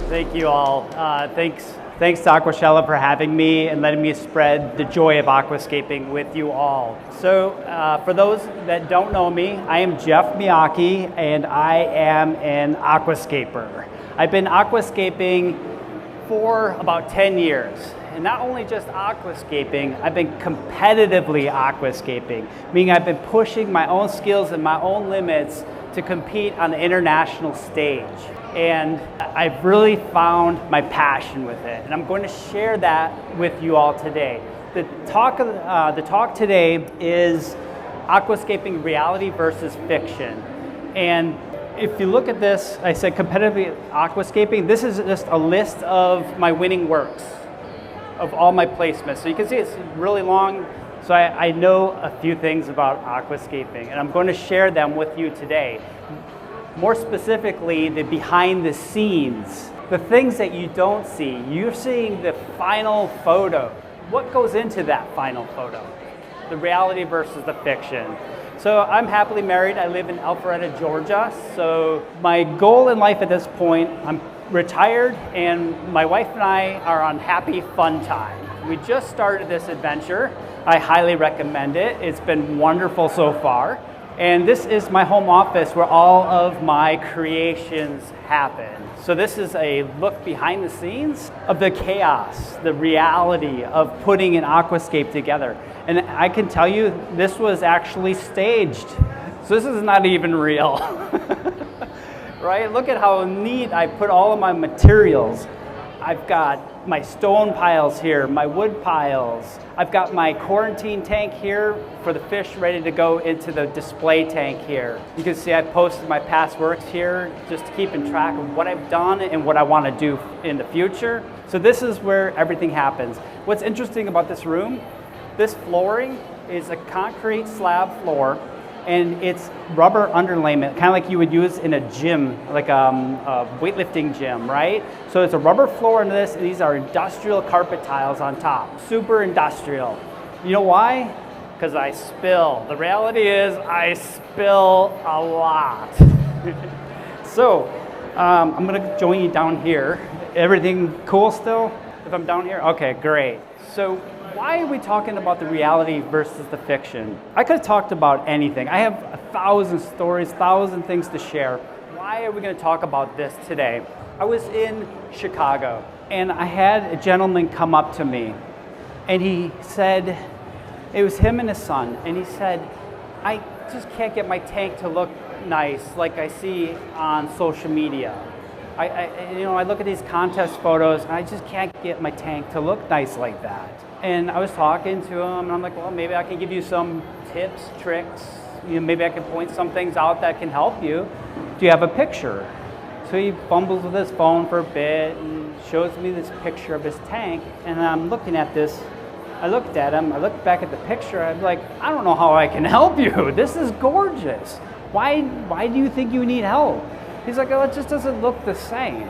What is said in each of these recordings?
Thank you all. Thanks to Aquashella for having me and letting me spread the joy of aquascaping with you all. So for those that don't know me, I am Jeff Miotke and I am an aquascaper. I've been aquascaping for about 10 years. And not only just aquascaping, I've been competitively aquascaping, meaning I've been pushing my own skills and my own limits to compete on the international stage. And I've really found my passion with it. And I'm going to share that with you all today. The talk today is aquascaping reality versus fiction. And if you look at this, I said competitively aquascaping. This is just a list of my winning works of all my placements. So you can see it's really long. So I know a few things about aquascaping, and I'm going to share them with you today. More specifically, the behind the scenes, the things that you don't see. You're seeing the final photo. What goes into that final photo? The reality versus the fiction. So I'm happily married. I live in Alpharetta, Georgia. So my goal in life at this point, I'm retired, and my wife and I are on happy fun time. We just started this adventure. I highly recommend it. It's been wonderful so far. And this is my home office where all of my creations happen. So this is a look behind the scenes of the chaos, the reality of putting an aquascape together. And I can tell you, this was actually staged. So this is not even real. Right? Look at how neat I put all of my materials. I've got my stone piles here, my wood piles. I've got my quarantine tank here for the fish ready to go into the display tank here. You can see I posted my past works here, just keeping track of what I've done and what I want to do in the future. So this is where everything happens. What's interesting about this room, this flooring is a concrete slab floor, and it's rubber underlayment, kind of like you would use in a gym, like a weightlifting gym, right? So it's a rubber floor in this, and these are industrial carpet tiles on top, super industrial. You know why? Because I spill. The reality is I spill a lot. So I'm gonna join you down here. Everything cool still? If I'm down here? Okay, great. So why are we talking about the reality versus the fiction? I could have talked about anything. I have 1,000 stories, 1,000 things to share. Why are we going to talk about this today? I was in Chicago, and I had a gentleman come up to me, and he said, it was him and his son, and he said, I just can't get my tank to look nice like I see on social media. I look at these contest photos, and I just can't get my tank to look nice like that. And I was talking to him, and I'm like, well, maybe I can give you some tips, tricks. Maybe I can point some things out that can help you. Do you have a picture? So he fumbles with his phone for a bit and shows me this picture of his tank. And I'm looking at this. I looked at him. I looked back at the picture. I'm like, I don't know how I can help you. This is gorgeous. Why do you think you need help? He's like, oh, it just doesn't look the same.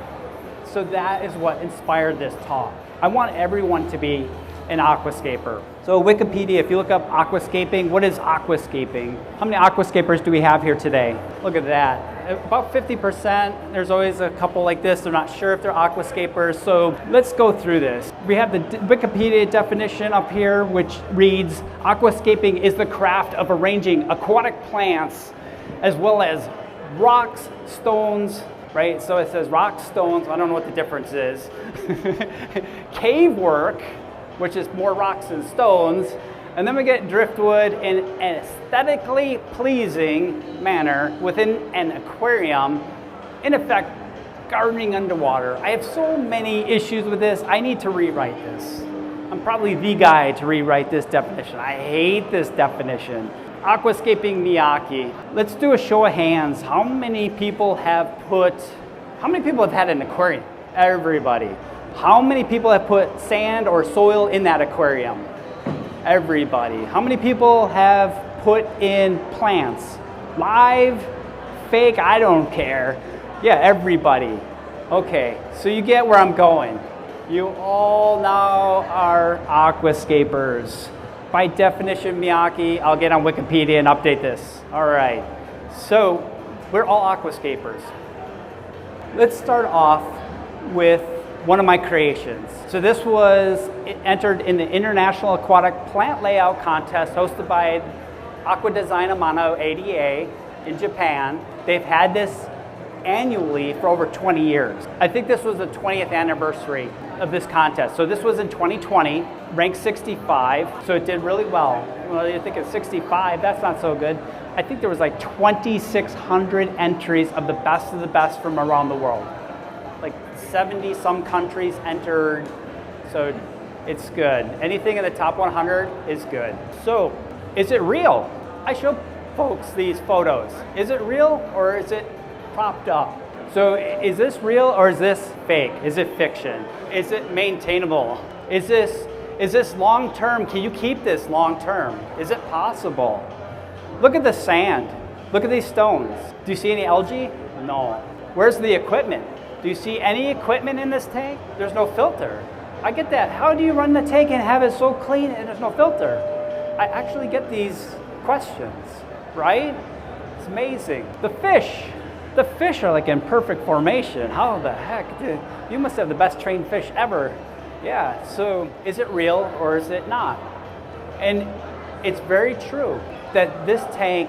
So that is what inspired this talk. I want everyone to be an aquascaper. So Wikipedia, if you look up aquascaping, what is aquascaping? How many aquascapers do we have here today? Look at that. About 50%. There's always a couple like this. They're not sure if they're aquascapers. So let's go through this. We have the Wikipedia definition up here, which reads, aquascaping is the craft of arranging aquatic plants as well as rocks, stones, right? So it says rocks, stones. I don't know what the difference is. Cave work, which is more rocks and stones, and then we get driftwood in an aesthetically pleasing manner within an aquarium, in effect, gardening underwater. I have so many issues with this, I need to rewrite this. I'm probably the guy to rewrite this definition. I hate this definition. Aquascaping Miotke. Let's do a show of hands. How many people have had an aquarium? Everybody. How many people have put sand or soil in that aquarium? Everybody. How many people have put in plants? Live, fake, I don't care. Yeah, everybody. Okay, so you get where I'm going. You all now are aquascapers. By definition, Miotke, I'll get on Wikipedia and update this. All right, so we're all aquascapers. Let's start off with one of my creations. So this was entered in the International Aquatic Plant Layout Contest hosted by Aqua Design Amano ADA in Japan. They've had this annually for over 20 years. I think this was the 20th anniversary of this contest. So this was in 2020, ranked 65, so it did really well. Well, you think it's 65, that's not so good. I think there was like 2,600 entries of the best from around the world. Like 70 some countries entered, so it's good. Anything in the top 100 is good. So, is it real? I show folks these photos. Is it real or is it propped up? So is this real or is this fake? Is it fiction? Is it maintainable? Is this long term? Can you keep this long term? Is it possible? Look at the sand. Look at these stones. Do you see any algae? No. Where's the equipment? Do you see any equipment in this tank? There's no filter. I get that. How do you run the tank and have it so clean and there's no filter? I actually get these questions, right? It's amazing. The fish are like in perfect formation. How the heck? Dude, you must have the best trained fish ever. Yeah, so is it real or is it not? And it's very true that this tank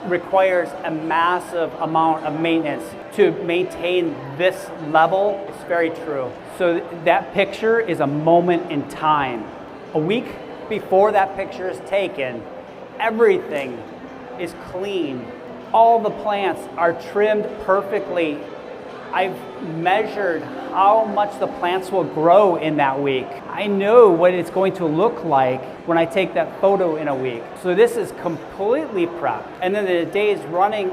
requires a massive amount of maintenance to maintain this level. It's very true. So that picture is a moment in time. A week before that picture is taken, everything is clean. All the plants are trimmed perfectly. I've measured how much the plants will grow in that week. I know what it's going to look like when I take that photo in a week. So this is completely prepped. And then the days running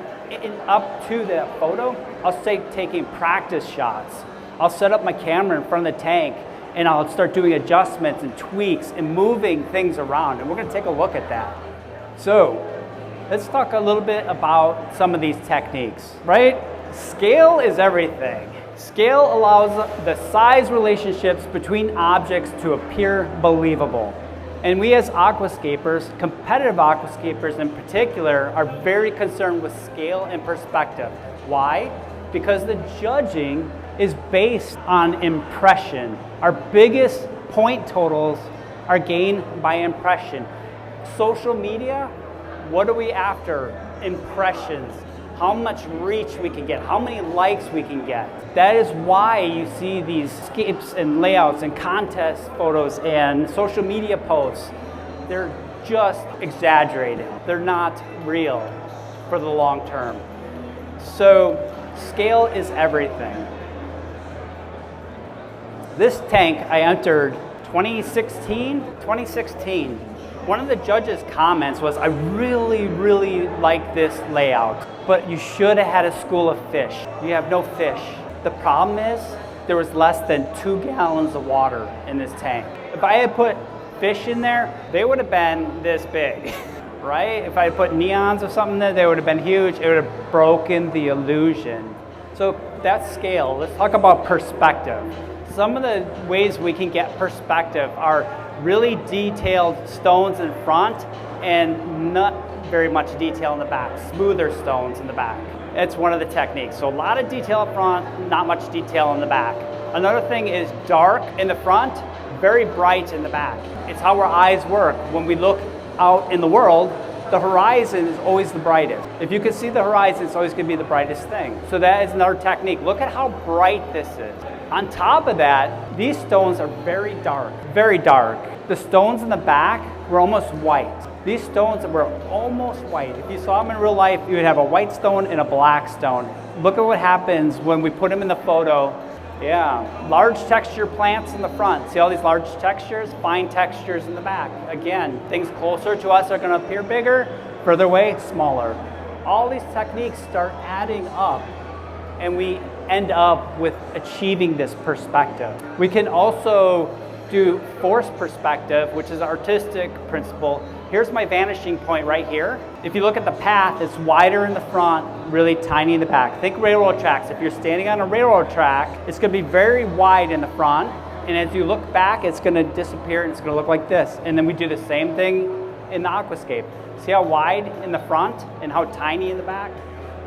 up to that photo, I'll start taking practice shots. I'll set up my camera in front of the tank and I'll start doing adjustments and tweaks and moving things around. And we're gonna take a look at that. So let's talk a little bit about some of these techniques, right? Scale is everything. Scale allows the size relationships between objects to appear believable. And we as aquascapers, competitive aquascapers in particular, are very concerned with scale and perspective. Why? Because the judging is based on impression. Our biggest point totals are gained by impression. Social media, what are we after? Impressions. How much reach we can get, how many likes we can get. That is why you see these scapes and layouts and contest photos and social media posts. They're just exaggerated. They're not real for the long term. So scale is everything. This tank I entered 2016. One of the judges' comments was, I really like this layout, but you should have had a school of fish. You have no fish. The problem is, there was less than 2 gallons of water in this tank. If I had put fish in there, they would have been this big, right? If I had put neons or something there, they would have been huge. It would have broken the illusion. So that's scale. Let's talk about perspective. Some of the ways we can get perspective are really detailed stones in front and not very much detail in the back, smoother stones in the back. It's one of the techniques. So a lot of detail up front, not much detail in the back. Another thing is dark in the front, very bright in the back. It's how our eyes work. When we look out in the world, the horizon is always the brightest. If you can see the horizon, it's always going to be the brightest thing. So that is another technique. Look at how bright this is. On top of that, these stones are very dark, very dark. The stones in the back were almost white. These stones were almost white. If you saw them in real life, you would have a white stone and a black stone. Look at what happens when we put them in the photo. Yeah, large texture plants in the front. See all these large textures? Fine textures in the back. Again, things closer to us are going to appear bigger, further away, smaller. All these techniques start adding up, and we end up with achieving this perspective. We can also do forced perspective, which is an artistic principle. Here's my vanishing point right here. If you look at the path, it's wider in the front, really tiny in the back. Think railroad tracks. If you're standing on a railroad track, it's going to be very wide in the front, and as you look back, it's going to disappear and it's going to look like this. And then we do the same thing in the aquascape. See how wide in the front and how tiny in the back?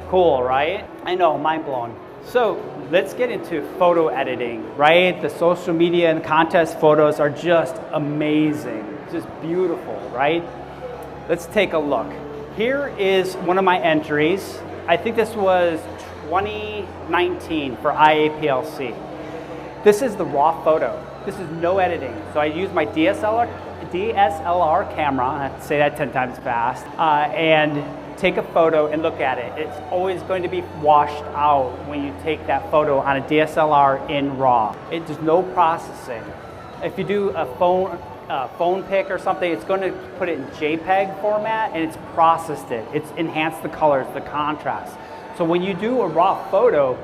Cool, right? I know, mind blown. So let's get into photo editing, right? The social media and contest photos are just amazing, just beautiful, right? Let's take a look. Here is one of my entries. I think this was 2019 for IAPLC. This is the raw photo. This is no editing. So I use my DSLR camera, I have to say that 10 times fast, and take a photo and look at it. It's always going to be washed out when you take that photo on a DSLR in RAW. There's no processing. If you do a phone pic or something, it's going to put it in JPEG format and it's processed it. It's enhanced the colors, the contrast. So when you do a raw photo,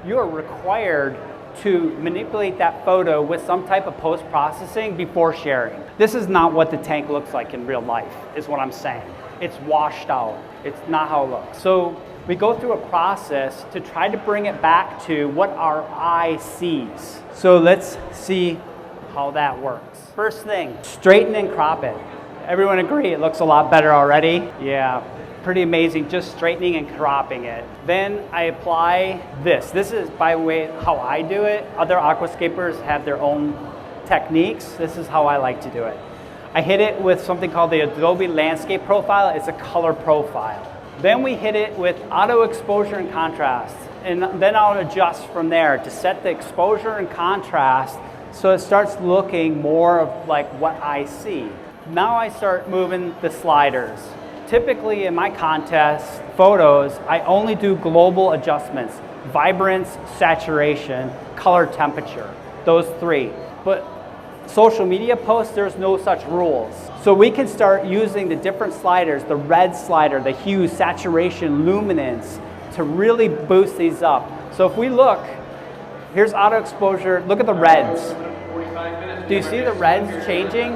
you are required to manipulate that photo with some type of post-processing before sharing. This is not what the tank looks like in real life, is what I'm saying. It's washed out. It's not how it looks. So we go through a process to try to bring it back to what our eye sees. So let's see how that works. First thing, straighten and crop it. Everyone agree it looks a lot better already? Yeah, pretty amazing, just straightening and cropping it. Then I apply this. This is, by the way, how I do it. Other aquascapers have their own techniques. This is how I like to do it. I hit it with something called the Adobe Landscape Profile. It's a color profile. Then we hit it with auto exposure and contrast. And then I'll adjust from there to set the exposure and contrast so it starts looking more of like what I see. Now I start moving the sliders. Typically in my contest photos, I only do global adjustments: vibrance, saturation, color, temperature, those three. But social media posts, there's no such rules. So we can start using the different sliders, the red slider, the hue, saturation, luminance, to really boost these up. So if we look, here's auto exposure, look at the reds. Do you see the reds changing?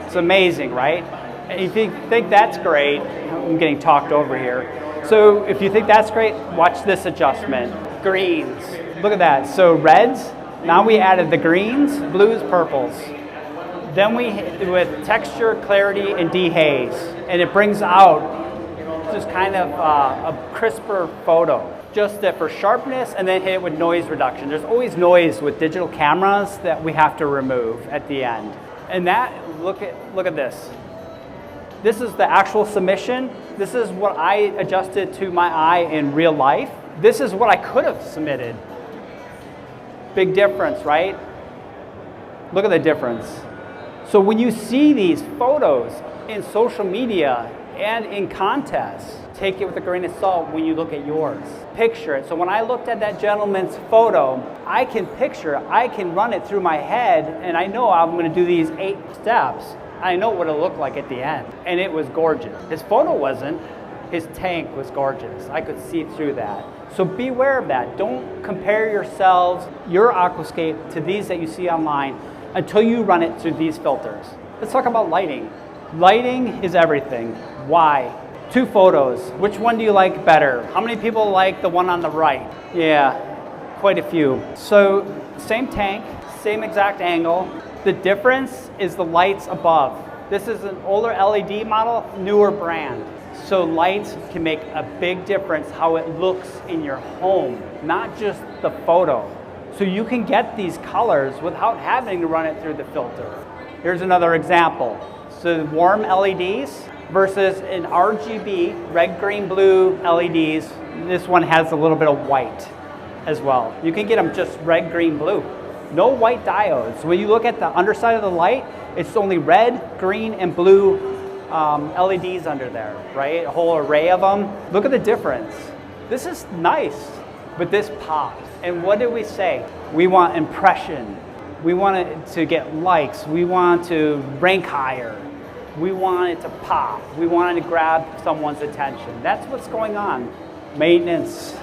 It's amazing, right? And if you think that's great, I'm getting talked over here. So if you think that's great, watch this adjustment. Greens, look at that. So reds, now we added the greens, blues, purples. Then we hit with texture, clarity, and dehaze. And it brings out just kind of a crisper photo. Just for sharpness, and then hit it with noise reduction. There's always noise with digital cameras that we have to remove at the end. And that, look at this. This is the actual submission. This is what I adjusted to my eye in real life. This is what I could have submitted. Big difference, right? Look at the difference. So when you see these photos in social media and in contests, take it with a grain of salt when you look at yours. Picture it. So when I looked at that gentleman's photo, I can picture, I can run it through my head, and I know I'm going to do these 8 steps. I know what it'll look like at the end. And it was gorgeous. His photo wasn't. His tank was gorgeous. I could see through that. So beware of that. Don't compare yourselves, your aquascape, to these that you see online until you run it through these filters. Let's talk about lighting. Lighting is everything. Why? 2 photos. Which one do you like better? How many people like the one on the right? Yeah, quite a few. So same tank, same exact angle. The difference is the lights above. This is an older LED model, newer brand. So lights can make a big difference how it looks in your home, not just the photo. So you can get these colors without having to run it through the filter. Here's another example. So warm LEDs versus an RGB, red, green, blue LEDs. This one has a little bit of white as well. You can get them just red, green, blue. No white diodes. When you look at the underside of the light, it's only red, green, and blue LEDs under there, right? A whole array of them. Look at the difference. This is nice, but this popped. And what did we say? We want impression. We want it to get likes. We want to rank higher. We want it to pop. We want it to grab someone's attention. That's what's going on. Maintenance.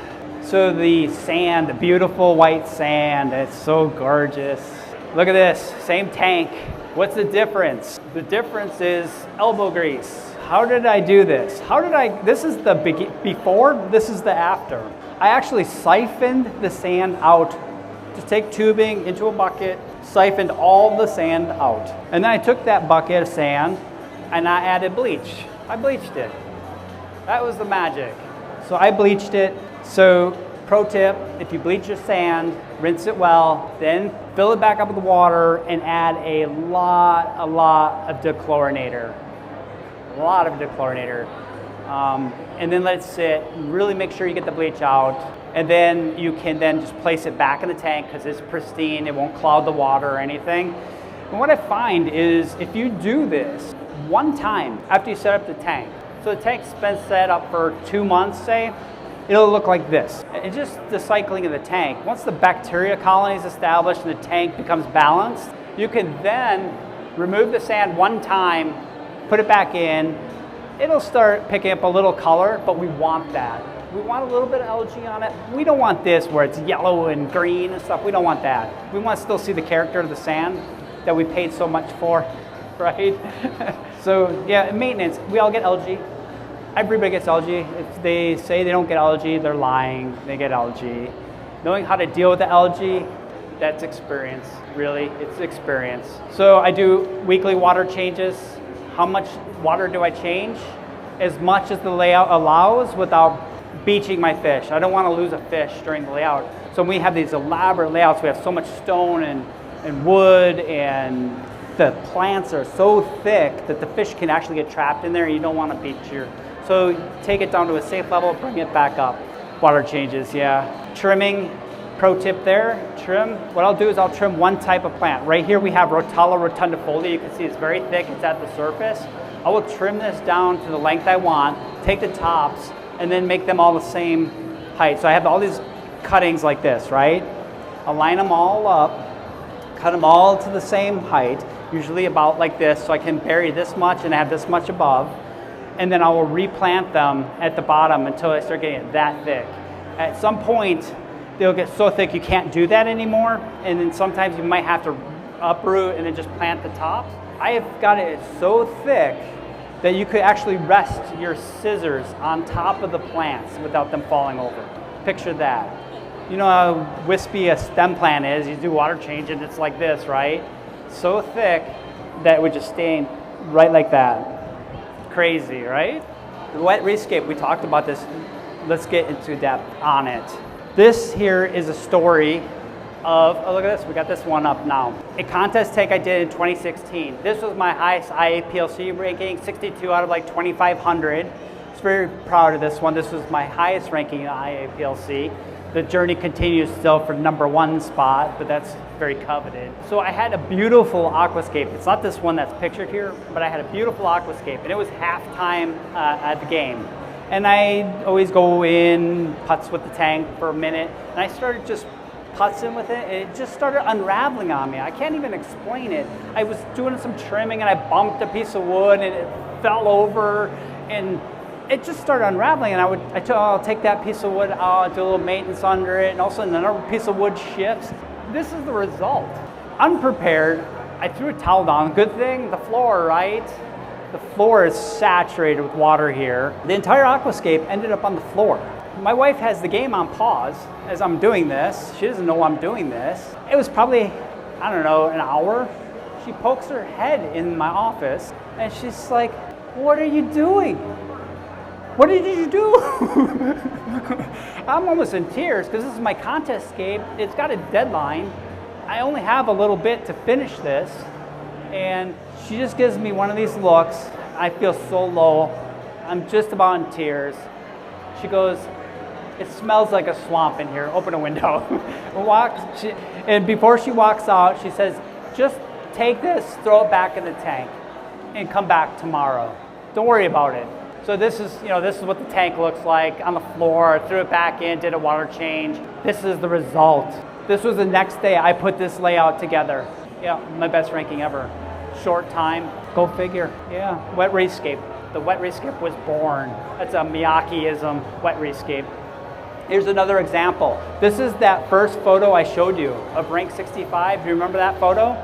So the sand, the beautiful white sand, it's so gorgeous. Look at this, same tank. What's the difference? The difference is elbow grease. How did I do this? This is the before, this is the after. I actually siphoned the sand out. Just take tubing into a bucket, siphoned all the sand out. And then I took that bucket of sand and I added bleach. I bleached it. That was the magic. So I bleached it. So Pro tip, if you bleach your sand, rinse it well, then fill it back up with water and add a lot of dechlorinator. A lot of dechlorinator. And then let it sit, really make sure you get the bleach out. And then you can then just place it back in the tank because it's pristine, it won't cloud the water or anything. And what I find is if you do this one time after you set up the tank, so the tank's been set up for 2 months, say, it'll look like this. It's just the cycling of the tank. Once the bacteria colony is established and the tank becomes balanced, you can then remove the sand one time, put it back in. It'll start picking up a little color, but we want that. We want a little bit of algae on it. We don't want this where it's yellow and green and stuff. We don't want that. We want to still see the character of the sand that we paid so much for, right? So yeah, maintenance, we all get algae. Everybody gets algae. If they say they don't get algae, they're lying. They get algae. Knowing how to deal with the algae, that's experience, really. It's experience. So I do weekly water changes. How much water do I change? As much as the layout allows without beaching my fish. I don't want to lose a fish during the layout. So we have these elaborate layouts. We have so much stone and wood, and the plants are so thick that the fish can actually get trapped in there and you don't want to beach your. So take it down to a safe level, bring it back up. Water changes, yeah. Trimming, pro tip there, trim. What I'll do is I'll trim one type of plant. Right here we have Rotella rotundifolia. You can see it's very thick, it's at the surface. I will trim this down to the length I want, take the tops, and then make them all the same height. So I have all these cuttings like this, right? I'll line them all up, cut them all to the same height, usually about like this, so I can bury this much and have this much above. And then I will replant them at the bottom until I start getting it that thick. At some point, they'll get so thick you can't do that anymore, and then sometimes you might have to uproot and then just plant the tops. I have got it so thick that you could actually rest your scissors on top of the plants without them falling over. Picture that. You know how wispy a stem plant is, you do water change and it's like this, right? So thick that it would just stay right like that. Crazy, right? The wet rescape, we talked about this. Let's get into depth on it. This here is a story of, oh look at this, we got this one up now. A contest take I did in 2016. This was my highest IAPLC ranking, 62 out of like 2,500. I was very proud of this one. This was my highest ranking in IAPLC. The journey continues still for #1 spot, but that's very coveted. So I had a beautiful aquascape. It's not this one that's pictured here, but I had a beautiful aquascape, and it was halftime at the game. And I always go in, putz with the tank for a minute, and I started just putzing with it, and it just started unraveling on me. I can't even explain it. I was doing some trimming, and I bumped a piece of wood, and it fell over, and it just started unraveling, and I'll take that piece of wood out, do a little maintenance under it, and all of a sudden another piece of wood shifts. This is the result. Unprepared, I threw a towel down. Good thing, the floor, right? The floor is saturated with water here. The entire aquascape ended up on the floor. My wife has the game on pause as I'm doing this. She doesn't know I'm doing this. It was probably, I don't know, an hour. She pokes her head in my office, and she's like, "What are you doing? What did you do?" I'm almost in tears because this is my contest scape. It's got a deadline. I only have a little bit to finish this. And she just gives me one of these looks. I feel so low. I'm just about in tears. She goes, "It smells like a swamp in here. Open a window." And before she walks out, she says, "Just take this, throw it back in the tank, and come back tomorrow. Don't worry about it." So this is what the tank looks like on the floor. I threw it back in, did a water change. This is the result. This was the next day I put this layout together. Yeah, my best ranking ever. Short time, go figure. Yeah, wet rescape. The wet rescape was born. That's a Miotke-ism, wet rescape. Here's another example. This is that first photo I showed you of rank 65. Do you remember that photo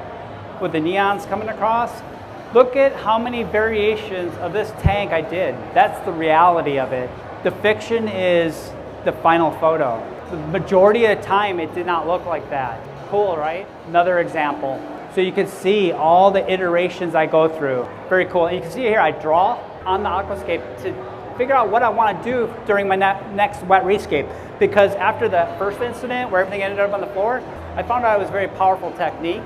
with the neons coming across? Look at how many variations of this tank I did. That's the reality of it. The fiction is the final photo. The majority of the time, it did not look like that. Cool, right? Another example. So you can see all the iterations I go through. Very cool. And you can see here, I draw on the aquascape to figure out what I want to do during my next wet rescape. Because after the first incident where everything ended up on the floor, I found out it was a very powerful technique.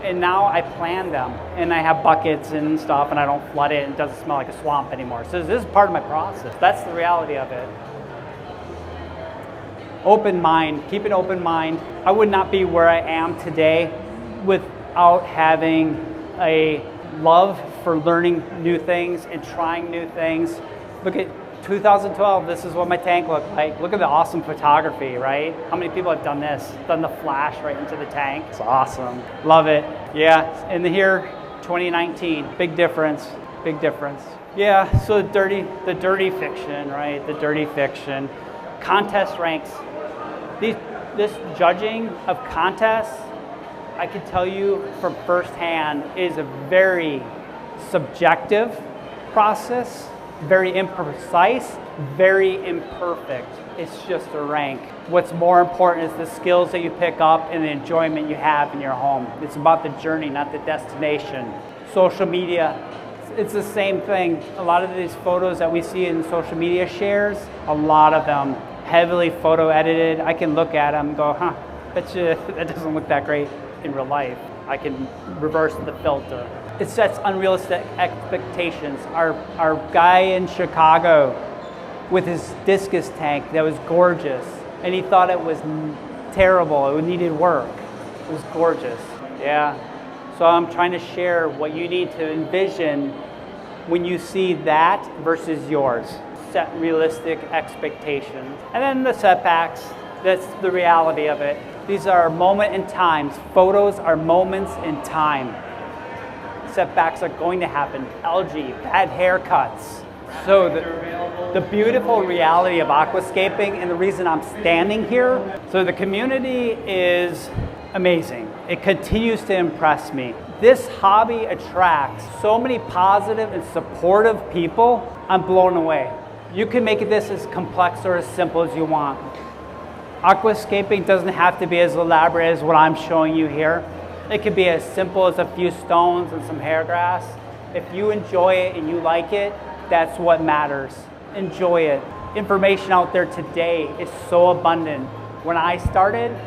And now I plan them, and I have buckets and stuff, and I don't flood it, and it doesn't smell like a swamp anymore. So this is part of my process. That's the reality of it. Open mind, keep an open mind. I would not be where I am today without having a love for learning new things and trying new things. Look at 2012, this is what my tank looked like. Look at the awesome photography, right? How many people have done this? Done the flash right into the tank. It's awesome. Love it. Yeah, and here, 2019, big difference, big difference. Yeah, so the dirty fiction, right? The dirty fiction. Contest ranks. This judging of contests, I can tell you from firsthand, is a very subjective process, very imprecise, very imperfect. It's just a rank. What's more important is the skills that you pick up and the enjoyment you have in your home. It's about the journey, not the destination. Social media, it's the same thing. A lot of these photos that we see in social media shares, a lot of them heavily photo edited. I can look at them and go, that doesn't look that great in real life. I can reverse the filter. It sets unrealistic expectations. Our guy in Chicago with his discus tank that was gorgeous, and he thought it was terrible, it needed work. It was gorgeous, yeah. So I'm trying to share what you need to envision when you see that versus yours. Set realistic expectations. And then the setbacks, that's the reality of it. These are moment in times. Photos are moments in time. Setbacks are going to happen. Algae, bad haircuts. So the beautiful reality of aquascaping, and the reason I'm standing here, so the community is amazing. It continues to impress me. This hobby attracts so many positive and supportive people. I'm blown away. You can make this as complex or as simple as you want. Aquascaping doesn't have to be as elaborate as what I'm showing you here. It could be as simple as a few stones and some hair grass. If you enjoy it and you like it, that's what matters. Enjoy it. Information out there today is so abundant. When I started,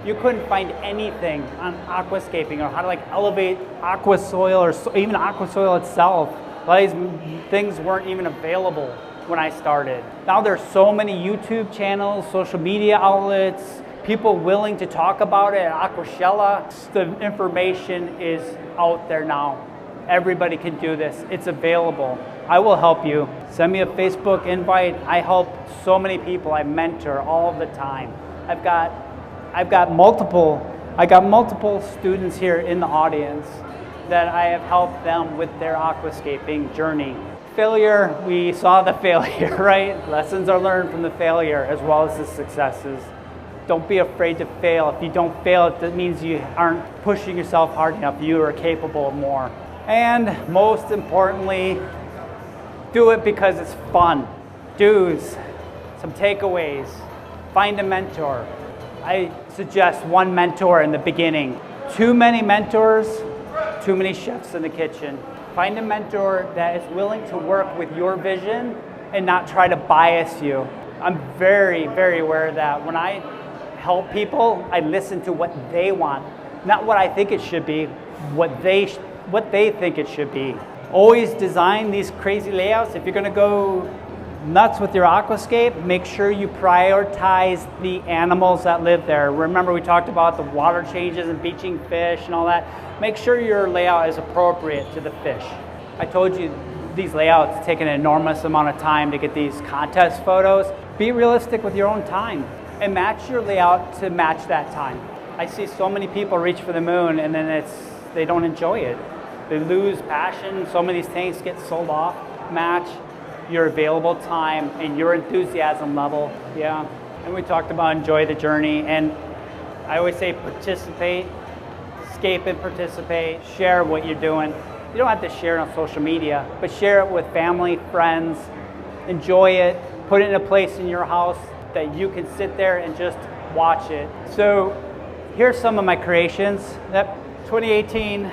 you couldn't find anything on aquascaping or how to elevate aqua soil or even aqua soil itself. A lot of these things weren't even available when I started. Now there's so many YouTube channels, social media outlets, people willing to talk about it at Aquashella. The information is out there now. Everybody can do this. It's available. I will help you. Send me a Facebook invite. I help so many people. I mentor all the time. I've got multiple students here in the audience that I have helped them with their aquascaping journey. Failure, we saw the failure, right? Lessons are learned from the failure as well as the successes. Don't be afraid to fail. If you don't fail, that means you aren't pushing yourself hard enough. You are capable of more. And most importantly, do it because it's fun. Do's, some takeaways. Find a mentor. I suggest one mentor in the beginning. Too many mentors, too many chefs in the kitchen. Find a mentor that is willing to work with your vision and not try to bias you. I'm very, very aware of that. When I help people, I listen to what they want, not what I think it should be, what they think it should be. Always design these crazy layouts. If you're gonna go nuts with your aquascape, make sure you prioritize the animals that live there. Remember we talked about the water changes and beaching fish and all that. Make sure your layout is appropriate to the fish. I told you these layouts take an enormous amount of time to get these contest photos. Be realistic with your own time and match your layout to match that time. I see so many people reach for the moon and then they don't enjoy it. They lose passion. So many of these tanks get sold off. Match your available time and your enthusiasm level. Yeah, and we talked about enjoy the journey, and I always say participate, escape and participate, share what you're doing. You don't have to share it on social media, but share it with family, friends, enjoy it, put it in a place in your house that you can sit there and just watch it. So here's some of my creations. That 2018,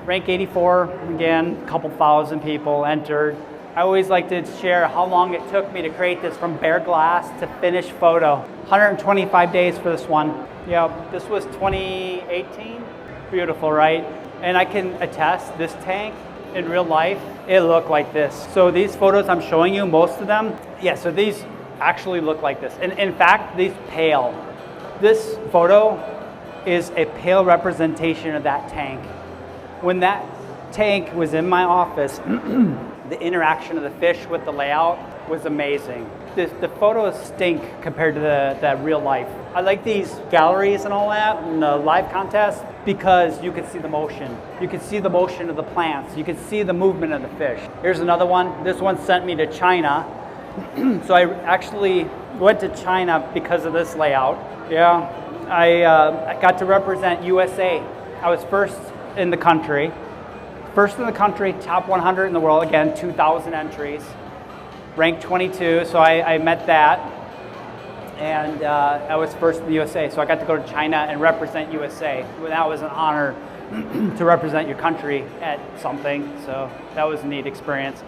rank 84, again, a couple thousand people entered. I always like to share how long it took me to create this from bare glass to finished photo. 125 days for this one. Yeah, this was 2018. Beautiful, right? And I can attest, this tank in real life, it looked like this. So these photos I'm showing you, most of them, yeah, so these actually look like this. And in fact, these pale. This photo is a pale representation of that tank. When that tank was in my office, the interaction of the fish with the layout was amazing. The photos stink compared to the real life. I like these galleries and all that, and the live contests, because you can see the motion. You can see the motion of the plants. You can see the movement of the fish. Here's another one. This one sent me to China. So I actually went to China because of this layout. Yeah, I got to represent USA. I was first in the country. First in the country, top 100 in the world, again, 2,000 entries. Ranked 22, so I met that. And I was first in the USA, so I got to go to China and represent USA. Well, that was an honor to represent your country at something, so that was a neat experience.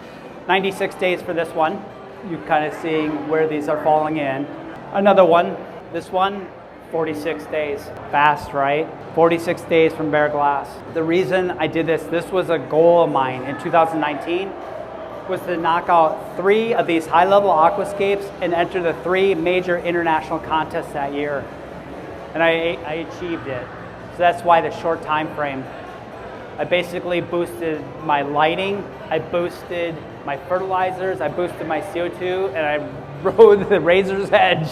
96 days for this one. You're kind of seeing where these are falling in. Another one, this one, 46 days. Fast, right? 46 days from bare glass. The reason I did this was a goal of mine in 2019, was to knock out 3 of these high-level aquascapes and enter the 3 major international contests that year. And I achieved it. So that's why the short time frame. I basically boosted my lighting, I boosted my fertilizers, I boosted my CO2, and I rode the razor's edge.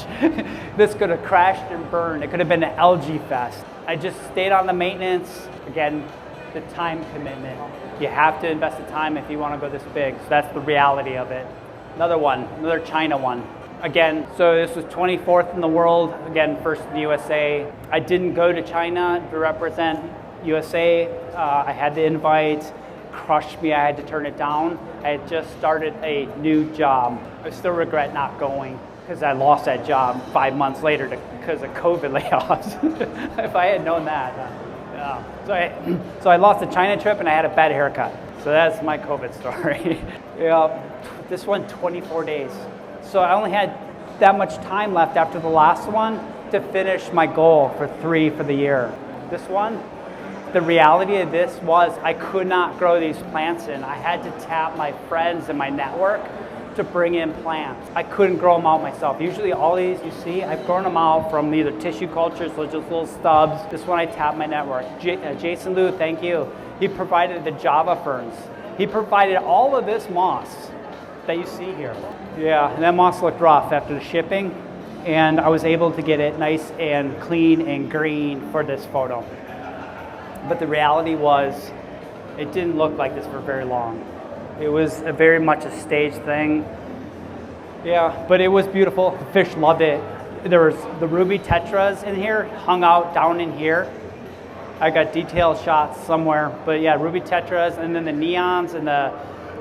This could have crashed and burned. It could have been an algae fest. I just stayed on the maintenance. Again, the time commitment. You have to invest the time if you want to go this big. So that's the reality of it. Another one, another China one. Again, so this was 24th in the world. Again, first in the USA. I didn't go to China to represent USA. I had the invite. Crushed me, I had to turn it down. I had just started a new job. I still regret not going because I lost that job 5 months later because of COVID layoffs. If I had known that. So I lost the China trip and I had a bad haircut. So that's my COVID story. Yeah, this one, 24 days. So I only had that much time left after the last one to finish my goal for 3 for the year. This one, the reality of this was I could not grow these plants in. I had to tap my friends and my network to bring in plants. I couldn't grow them out myself. Usually all these you see, I've grown them out from either tissue cultures, so just little stubs. This one I tapped my network. Jason Liu, thank you. He provided the Java ferns. He provided all of this moss that you see here. Yeah, and that moss looked rough after the shipping, and I was able to get it nice and clean and green for this photo. But the reality was, it didn't look like this for very long. It was very much a staged thing. Yeah, but it was beautiful. The fish loved it. There was the ruby tetras in here, hung out down in here. I got detailed shots somewhere, but yeah, ruby tetras, and then the neons and the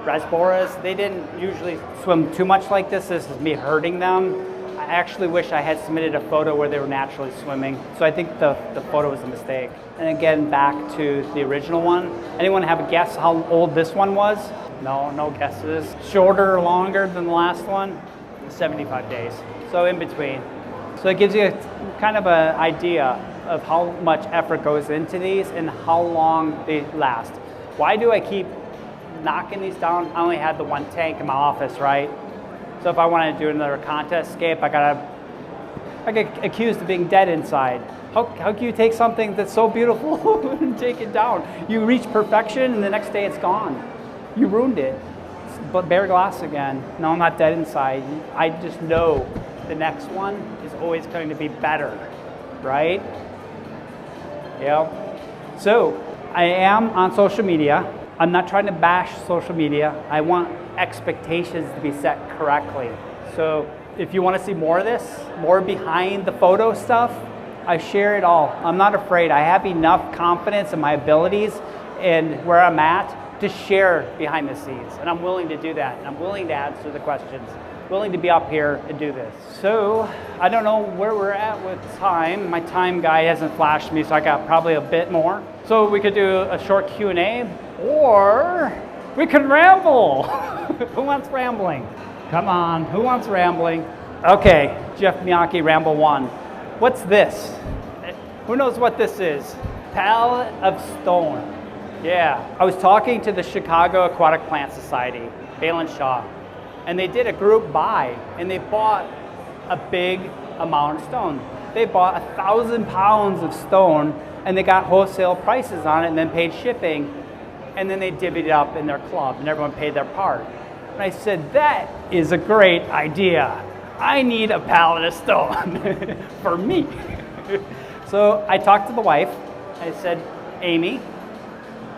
rasboras, they didn't usually swim too much like this. This is me hurting them. I actually wish I had submitted a photo where they were naturally swimming. So I think the photo was a mistake. And again, back to the original one. Anyone have a guess how old this one was? No guesses. Shorter or longer than the last one? 75 days. So in between. So it gives you kind of an idea of how much effort goes into these and how long they last. Why do I keep knocking these down? I only had the one tank in my office, right? So if I wanted to do another contest scape, I get accused of being dead inside. How can you take something that's so beautiful and take it down? You reach perfection and the next day it's gone. You ruined it. But bare glass again. No, I'm not dead inside. I just know the next one is always going to be better, right? Yeah. So I am on social media. I'm not trying to bash social media. I want expectations to be set correctly. So if you want to see more of this, more behind the photo stuff, I share it all. I'm not afraid. I have enough confidence in my abilities and where I'm at to share behind the scenes. And I'm willing to do that. And I'm willing to answer the questions. Willing to be up here and do this. So I don't know where we're at with time. My time guy hasn't flashed me, so I got probably a bit more. So we could do a short Q&A, or We can ramble. Who wants rambling? Come on, who wants rambling? Okay, Jeff Miotke, Ramble 1. What's this? Who knows what this is? Pallet of stone. Yeah, I was talking to the Chicago Aquatic Plant Society, Balin Shaw, and they did a group buy, and they bought a big amount of stone. They bought 1,000 pounds of stone, and they got wholesale prices on it, and then paid shipping, and then they divvied it up in their club, and everyone paid their part. And I said, that is a great idea. I need a pallet of stone for me. So I talked to the wife. I said, Amy,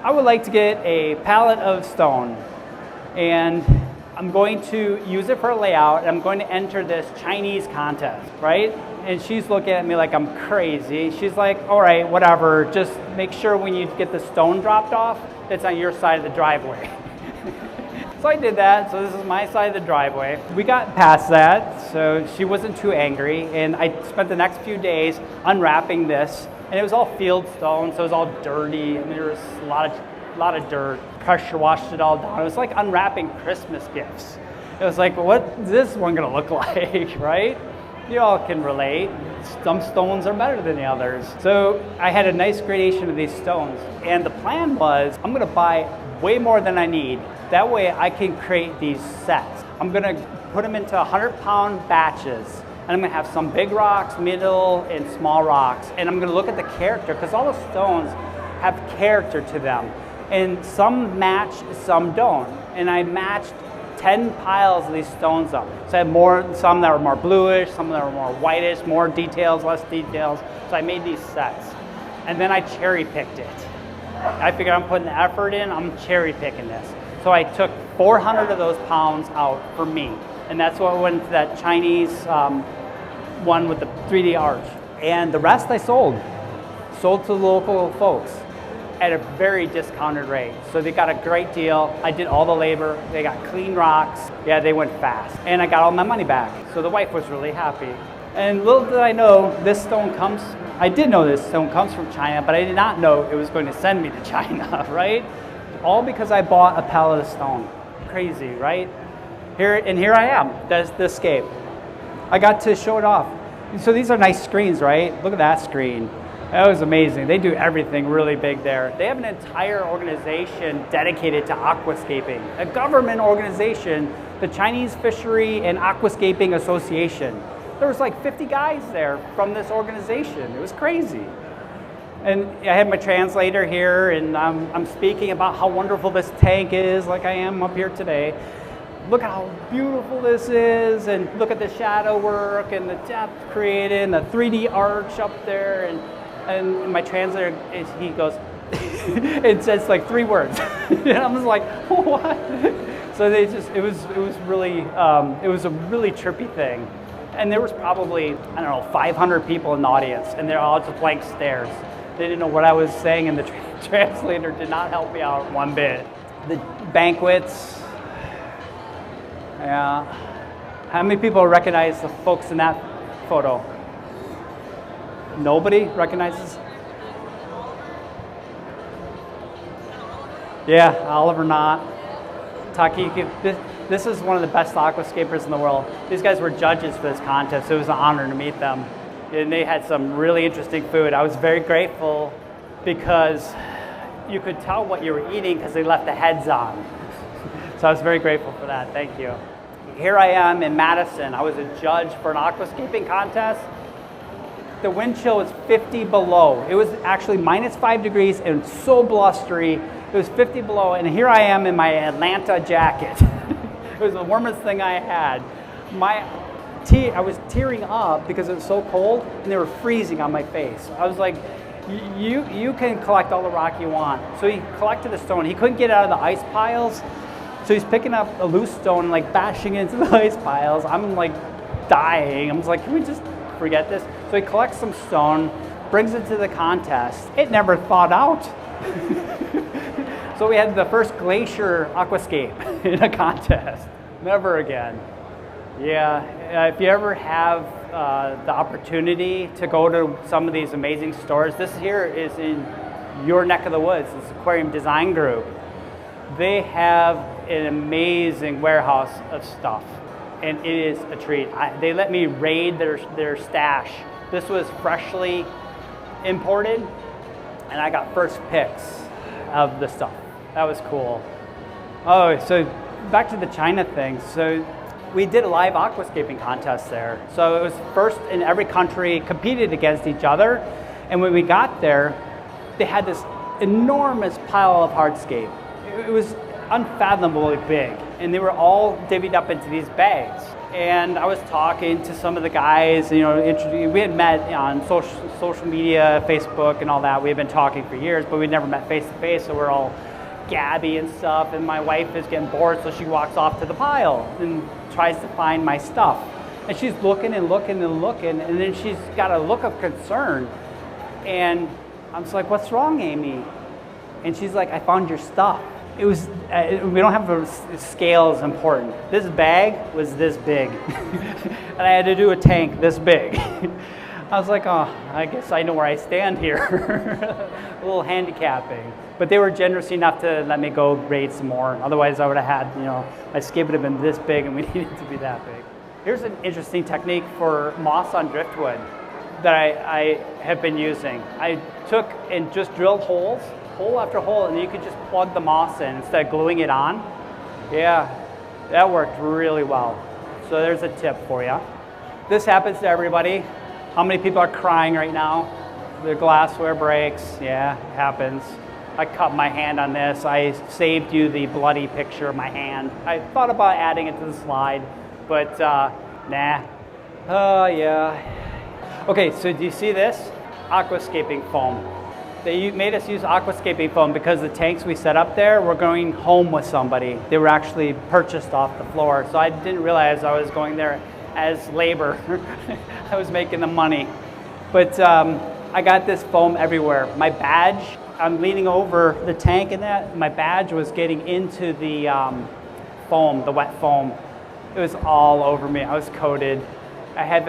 I would like to get a pallet of stone, and I'm going to use it for a layout, and I'm going to enter this Chinese contest, right? And she's looking at me like I'm crazy. She's like, all right, whatever, just make sure when you get the stone dropped off, it's on your side of the driveway. So I did that, so this is my side of the driveway. We got past that, so she wasn't too angry, and I spent the next few days unwrapping this, and it was all field stone, so it was all dirty, and there was a lot of dirt. Pressure washed it all down. It was like unwrapping Christmas gifts. It was like, what's this one gonna look like, right? You all can relate. Some stones are better than the others. So I had a nice gradation of these stones, and the plan was I'm gonna buy way more than I need. That way I can create these sets. I'm gonna put them into 100-pound batches, and I'm gonna have some big rocks, middle, and small rocks, and I'm gonna look at the character, because all the stones have character to them, and some match, some don't. And I matched 10 piles of these stones up. So I had some that were more bluish, some that were more whitish, more details, less details. So I made these sets, and then I cherry picked it. I figured I'm putting the effort in, I'm cherry picking this. So I took 400 of those pounds out for me, and that's what went to that Chinese one with the 3D arch. And the rest I sold to the local folks at a very discounted rate. So they got a great deal. I did all the labor. They got clean rocks. Yeah, they went fast. And I got all my money back. So the wife was really happy. And little did I know, I did know this stone comes from China, but I did not know it was going to send me to China, right? All because I bought a pallet of stone. Crazy, right? Here I am. That's the escape. I got to show it off. So these are nice screens, right? Look at that screen. That was amazing. They do everything really big there. They have an entire organization dedicated to aquascaping, a government organization, the Chinese Fishery and Aquascaping Association. There was like 50 guys there from this organization. It was crazy. And I had my translator here, and I'm speaking about how wonderful this tank is, like I am up here today. Look at how beautiful this is, and look at the shadow work and the depth created, and the 3D arch up there. And my translator, he goes, it says like 3 words. And I'm just like, what? So it was really, it was a really trippy thing. And there was probably, I don't know, 500 people in the audience, and they're all just blank stares. They didn't know what I was saying, and the translator did not help me out one bit. The banquets, yeah. How many people recognize the folks in that photo? Nobody recognizes? Yeah, Oliver Knott, Taki. This is one of the best aquascapers in the world. These guys were judges for this contest. So it was an honor to meet them. And they had some really interesting food. I was very grateful because you could tell what you were eating because they left the heads on. So I was very grateful for that. Thank you. Here I am in Madison. I was a judge for an aquascaping contest. The wind chill was 50 below. It was actually -5 degrees and so blustery. It was 50 below, and here I am in my Atlanta jacket. It was the warmest thing I had. I was tearing up because it was so cold, and they were freezing on my face. I was like, you can collect all the rock you want. So he collected the stone. He couldn't get out of the ice piles, so he's picking up a loose stone and like bashing into the ice piles. I'm like dying. I'm just like, can we just forget this? So he collects some stone, brings it to the contest. It never thawed out. So we had the first glacier aquascape in a contest. Never again. Yeah, if you ever have the opportunity to go to some of these amazing stores, this here is in your neck of the woods, this Aquarium Design Group. They have an amazing warehouse of stuff, and it is a treat. They let me raid their stash. This was freshly imported, and I got first picks of the stuff. That was cool. Oh, so back to the China thing. So we did a live aquascaping contest there. So it was first in every country, competed against each other. And when we got there, they had this enormous pile of hardscape. It was unfathomably big. And they were all divvied up into these bags. And I was talking to some of the guys, you know, we had met on social media, Facebook and all that. We had been talking for years, but we never met face to face. So we're all gabby and stuff, and my wife is getting bored, so she walks off to the pile and tries to find my stuff. And she's looking and looking and looking, and then she's got a look of concern. And I'm just like, "What's wrong, Amy?" And she's like, "I found your stuff." It was, we don't have a scale is important. This bag was this big, and I had to do a tank this big. I was like, oh, I guess I know where I stand here. A little handicapping. But they were generous enough to let me go raid some more. Otherwise, I would have had, you know, my skid would have been this big and we needed to be that big. Here's an interesting technique for moss on driftwood that I have been using. I took and just drilled holes, hole after hole, and you could just plug the moss in instead of gluing it on. Yeah, that worked really well. So there's a tip for you. This happens to everybody. How many people are crying right now? Their glassware breaks. Yeah, it happens. I cut my hand on this. I saved you the bloody picture of my hand. I thought about adding it to the slide, but nah. Oh, yeah. Okay, so do you see this? Aquascaping foam. They made us use aquascaping foam because the tanks we set up there were going home with somebody. They were actually purchased off the floor, so I didn't realize I was going there as labor. I was making the money. But I got this foam everywhere. My badge, I'm leaning over the tank and that, my badge was getting into the foam, the wet foam. It was all over me. I was coated. I had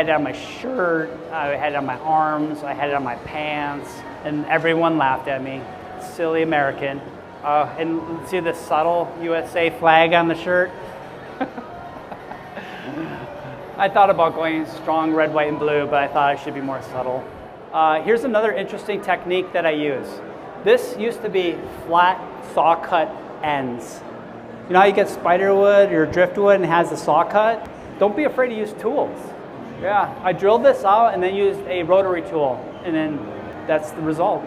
it on my shirt, I had it on my arms, I had it on my pants, and everyone laughed at me. Silly American. And see the subtle USA flag on the shirt? I thought about going strong red, white, and blue, but I thought I should be more subtle. Here's another interesting technique that I use. This used to be flat saw cut ends. You know how you get spiderwood or driftwood and it has the saw cut? Don't be afraid to use tools. Yeah, I drilled this out and then used a rotary tool, and then that's the result.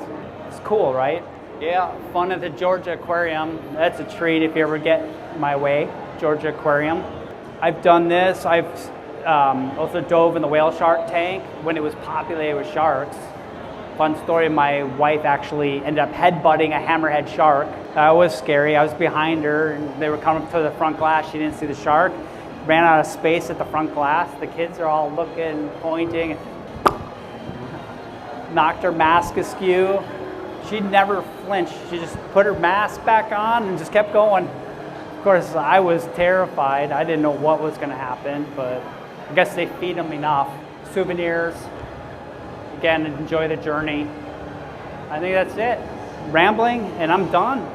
It's cool, right? Yeah, fun at the Georgia Aquarium. That's a treat if you ever get my way, Georgia Aquarium. I've done this. I've also dove in the whale shark tank when it was populated with sharks. Fun story, my wife actually ended up headbutting a hammerhead shark. That was scary. I was behind her and they were coming to the front glass. She didn't see the shark. Ran out of space at the front glass. The kids are all looking, pointing. Knocked her mask askew. She never flinched. She just put her mask back on and just kept going. Of course, I was terrified. I didn't know what was going to happen, but I guess they feed them enough. Souvenirs. Again, enjoy the journey. I think that's it. Rambling, and I'm done.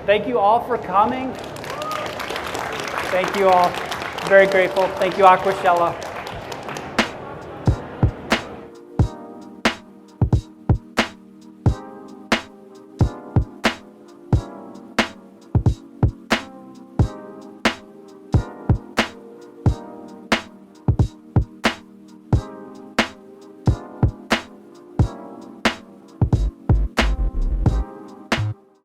Thank you all for coming. Thank you all. Very grateful. Thank you, Aquashella.